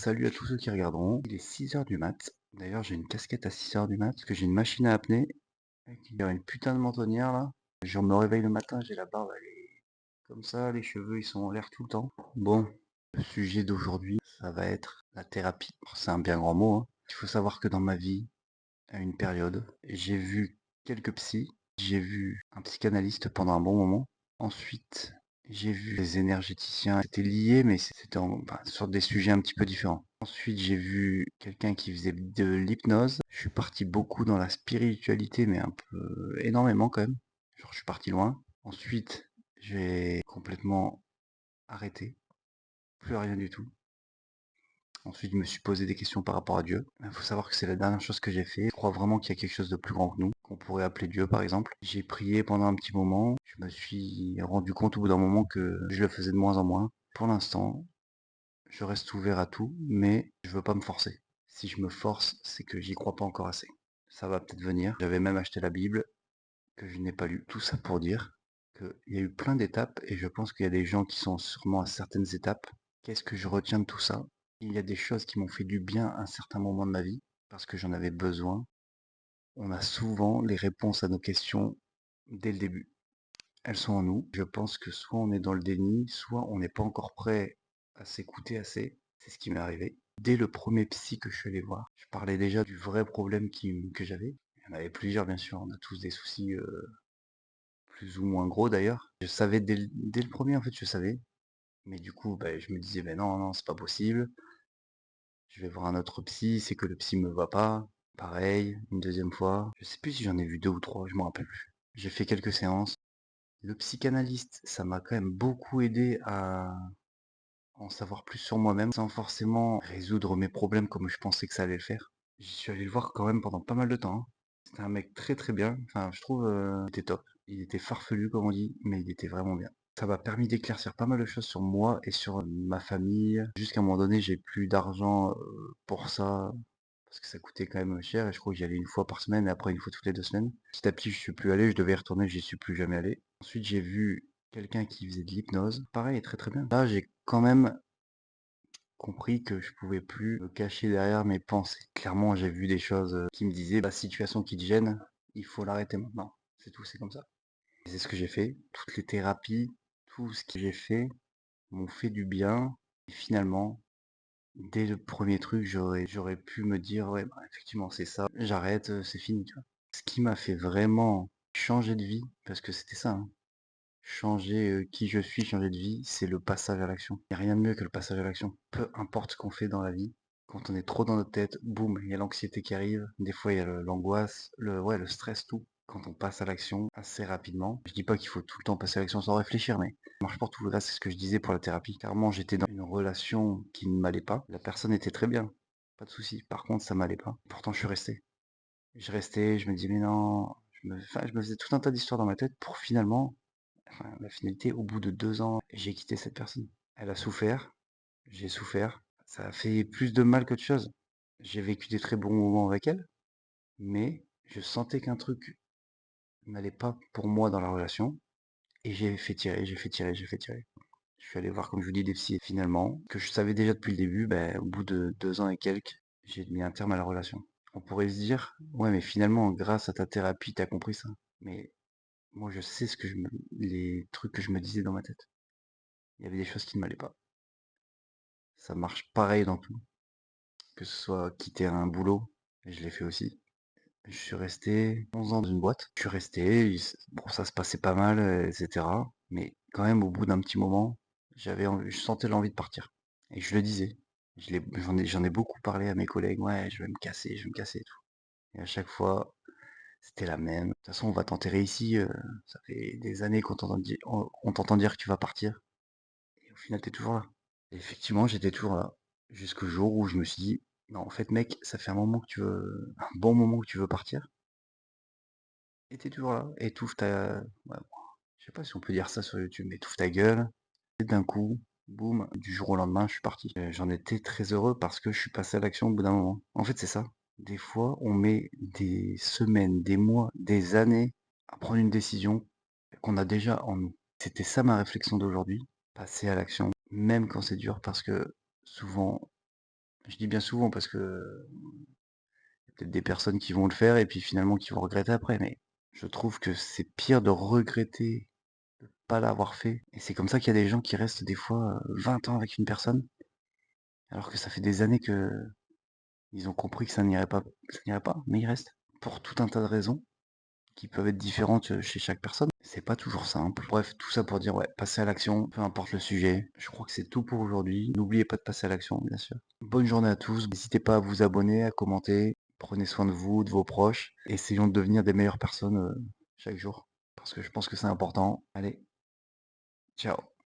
Salut à tous ceux qui regarderont. Il est 6 heures du mat. D'ailleurs, j'ai une casquette à 6 heures du mat parce que j'ai une machine à apnée qui a une putain de mentonnière là. Je me réveille le matin, j'ai la barbe, elle est comme ça, les cheveux ils sont en l'air tout le temps. Bon, le sujet d'aujourd'hui, ça va être la thérapie. Bon, c'est un bien grand mot, hein. Il faut savoir que dans ma vie, à une période, j'ai vu quelques psys, j'ai vu un psychanalyste pendant un bon moment. Ensuite, j'ai vu des énergéticiens. C'était lié, mais c'était sur des sujets un petit peu différents. Ensuite, j'ai vu quelqu'un qui faisait de l'hypnose. Je suis parti beaucoup dans la spiritualité, mais un peu énormément quand même. Genre, je suis parti loin. Ensuite, j'ai complètement arrêté. Plus rien du tout. Ensuite, je me suis posé des questions par rapport à Dieu. Il faut savoir que c'est la dernière chose que j'ai fait. Je crois vraiment qu'il y a quelque chose de plus grand que nous, qu'on pourrait appeler Dieu par exemple. J'ai prié pendant un petit moment. Je me suis rendu compte au bout d'un moment que je le faisais de moins en moins. Pour l'instant, je reste ouvert à tout, mais je veux pas me forcer. Si je me force, c'est que j'y crois pas encore assez. Ça va peut-être venir. J'avais même acheté la Bible, que je n'ai pas lue. Tout ça pour dire qu'il y a eu plein d'étapes, et je pense qu'il y a des gens qui sont sûrement à certaines étapes. Qu'est-ce que je retiens de tout ça? Il y a des choses qui m'ont fait du bien à un certain moment de ma vie, parce que j'en avais besoin. On a souvent les réponses à nos questions dès le début. Elles sont en nous. Je pense que soit on est dans le déni, soit on n'est pas encore prêt à s'écouter assez. C'est ce qui m'est arrivé. Dès le premier psy que je suis allé voir, je parlais déjà du vrai problème que j'avais. Il y en avait plusieurs, bien sûr. On a tous des soucis plus ou moins gros d'ailleurs. Je savais dès le premier, en fait, je savais. Mais du coup, bah, je me disais, ben non, non, c'est pas possible. Je vais voir un autre psy, c'est que le psy me va pas. Pareil, une deuxième fois. Je sais plus si j'en ai vu deux ou trois, je m'en rappelle plus. J'ai fait quelques séances. Le psychanalyste, ça m'a quand même beaucoup aidé à en savoir plus sur moi-même, sans forcément résoudre mes problèmes comme je pensais que ça allait le faire. J'y suis allé le voir quand même pendant pas mal de temps, hein. C'était un mec très très bien. Enfin, je trouve, il était top. Il était farfelu comme on dit, mais il était vraiment bien. Ça m'a permis d'éclaircir pas mal de choses sur moi et sur ma famille. Jusqu'à un moment donné, j'ai plus d'argent pour ça, parce que ça coûtait quand même cher, et je crois que j'y allais une fois par semaine et après une fois toutes les 2 semaines. Petit à petit, je suis plus allé, je devais y retourner, j'y suis plus jamais allé. Ensuite, j'ai vu quelqu'un qui faisait de l'hypnose. Pareil, très très bien. Là, j'ai quand même compris que je pouvais plus me cacher derrière mes pensées. Clairement, j'ai vu des choses qui me disaient, la situation qui te gêne, il faut l'arrêter maintenant. C'est tout, c'est comme ça. Et c'est ce que j'ai fait. Toutes les thérapies, tout ce que j'ai fait m'ont fait du bien. Et finalement, dès le premier truc, j'aurais pu me dire, ouais, bah, effectivement, c'est ça, j'arrête, c'est fini, tu vois. Ce qui m'a fait vraiment changer de vie, parce que c'était ça, hein, changer qui je suis, changer de vie, c'est le passage à l'action. Il n'y a rien de mieux que le passage à l'action. Peu importe ce qu'on fait dans la vie, quand on est trop dans notre tête, boum, il y a l'anxiété qui arrive, des fois il y a l'angoisse, ouais, le stress, tout. Quand on passe à l'action assez rapidement, je dis pas qu'il faut tout le temps passer à l'action sans réfléchir, mais ça marche pour tout. Là, c'est ce que je disais pour la thérapie. Clairement, j'étais dans une relation qui ne m'allait pas. La personne était très bien, pas de souci. Par contre, ça m'allait pas. Pourtant, je suis resté. Je restais, je me dis, mais non, enfin, je me faisais tout un tas d'histoires dans ma tête pour finalement, enfin, la finalité, au bout de 2 ans, j'ai quitté cette personne. Elle a souffert, j'ai souffert. Ça a fait plus de mal qu'autre chose. J'ai vécu des très bons moments avec elle, mais je sentais qu'un truc n'allait pas pour moi dans la relation, et j'ai fait tirer, j'ai fait tirer, j'ai fait tirer. Je suis allé voir, comme je vous dis, des psys. Finalement, que je savais déjà depuis le début, ben, au bout de 2 ans et quelques, j'ai mis un terme à la relation. On pourrait se dire, ouais, mais finalement, grâce à ta thérapie, t'as compris ça. Mais moi, je sais les trucs que je me disais dans ma tête. Il y avait des choses qui ne m'allaient pas. Ça marche pareil dans tout. Que ce soit quitter un boulot, et je l'ai fait aussi. Je suis resté 11 ans dans une boîte. Je suis resté, bon, ça se passait pas mal, etc. Mais quand même, au bout d'un petit moment, je sentais l'envie de partir. Et je le disais. J'en ai beaucoup parlé à mes collègues. Ouais, je vais me casser, je vais me casser et tout. Et à chaque fois, c'était la même. De toute façon, on va t'enterrer ici. Ça fait des années on t'entend dire que tu vas partir. Et au final, t'es toujours là. Et effectivement, j'étais toujours là. Jusqu'au jour où je me suis dit, non, en fait, mec, ça fait un bon moment que tu veux partir. Et t'es toujours là. Étouffe ta, ouais, bon, je sais pas si on peut dire ça sur YouTube, mais étouffe ta gueule. Et d'un coup, boum, du jour au lendemain, je suis parti. J'en étais très heureux parce que je suis passé à l'action au bout d'un moment. En fait, c'est ça. Des fois, on met des semaines, des mois, des années à prendre une décision qu'on a déjà en nous. C'était ça ma réflexion d'aujourd'hui. Passer à l'action, même quand c'est dur, parce que souvent, Je dis bien souvent parce que y a peut-être des personnes qui vont le faire et puis finalement qui vont regretter après, mais je trouve que c'est pire de regretter de pas l'avoir fait et c'est comme ça qu'il y a des gens qui restent des fois, 20 ans avec une personne, alors que ça fait des années qu'ils ont compris que ça n'irait pas, mais ils restent. Pour tout un tas de raisons qui peuvent être différentes, chez chaque personne. C'est pas toujours simple. Bref, tout ça pour dire, ouais, passer à l'action, peu importe le sujet. Je crois que c'est tout pour aujourd'hui. N'oubliez pas de passer à l'action, bien sûr. Bonne journée à tous. N'hésitez pas à vous abonner, à commenter. Prenez soin de vous, de vos proches. Essayons de devenir des meilleures personnes, chaque jour. Parce que je pense que c'est important. Allez, ciao.